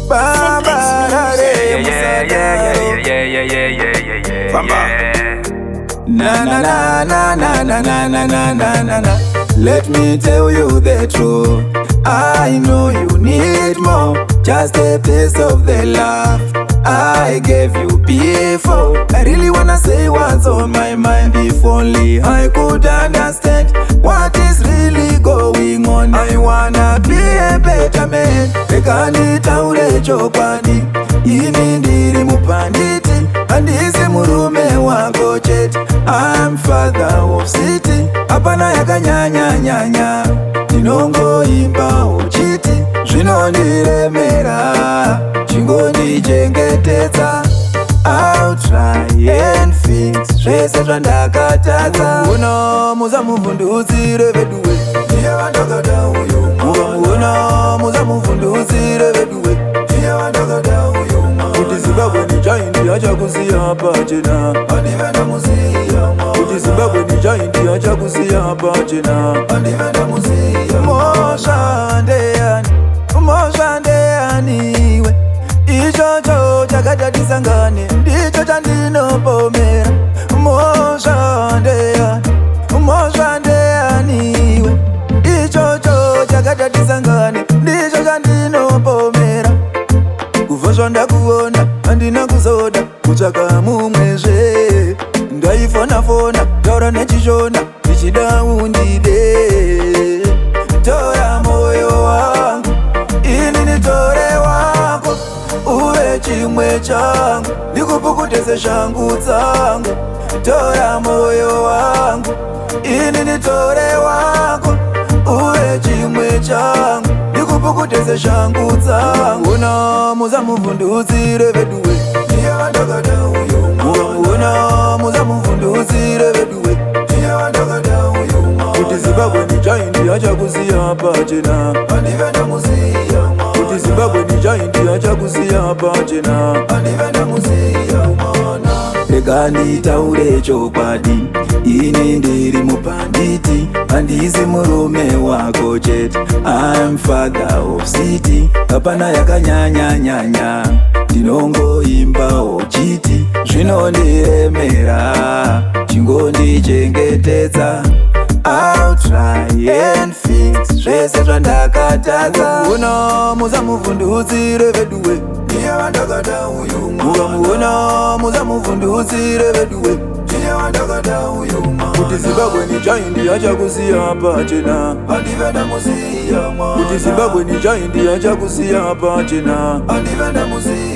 Na na na na na na na na na na na na. Let me tell you the truth. I know you need more. Just a taste of the love I gave you before. I really wanna say what's on my mind. If only I could understand what is really going on. I wanna be a better man. Rekanitaure chokwadi. Ini ndiri mupanditi. Andisi murume wako chete. I'm father of city. Apana yakanyanya nyanya. Ndinongo imba uchiti. Zvinondiremera. Chingoni chengetedza. I'll try and fix zvese zvandakatadza. Uno muza muvhundutsire veduwe. Ndiye vandakada uyu mwana. Uno muza muvhundutsire veduwe. Ndiye vandakada uyu mwana. Kuti Zimbabwe ni giant achakusiya pachena. Andive ndamusiya mwana. Kuti Zimbabwe ni giant achakusiya pachena. Andive ndamusiya mwana. Moshandeyaniwe. Ichocho chakatatisangane. Ndicho chandinopomera. Moshandeyaniwe. Ichocho chakatatisangane. Ndicho chandinopomera. Kuva zvandakuona handina kuzoda kutsvaka mumwezve. Ndaifona taura nechishona ndichida undide. Tora moyo wangu ini nitore wako. Uwe chimwe changu ndikupukutese shangu dzangu. Tora moyo wangu ini nitore wako. Uwe chimwe changu ndikupukutese shangu dzangu. Uno muza muvhundutsire veduwe. Ndiye vandakada uyu mwana. Uno muza muvhundutsire veduwe. Ndiye vandakada uyu mwana. Kuti Zimbabwe ni giant achakusiya pachena. Andive ndamusiya mwana. Kuti Zimbabwe ni giant achakusiya pachena. Andive ndamusiya mwana. Rega nditaure chokwadi. Ini ndiri mupanditi. Handisi murume wako chete. I'm father of city. Hapana yakanyanya nyanya. Ndinongoimba uchiti. Zvinondiremera. Chingondichengetedza. I'll try and fix zvese zvandakatadza. Uno muza muvhundutsire veduwe. Ndiye vandakada uyu mwana. Uno muza muvhundutsire veduwe. Ndiye vandakada uyu mwana. Kuti Zimbabwe ni giant achakusiya pachena. Andive ndamusiya mwana. Kuti Zimbabwe ni giant achakusiya pachena. Andive ndamusiya.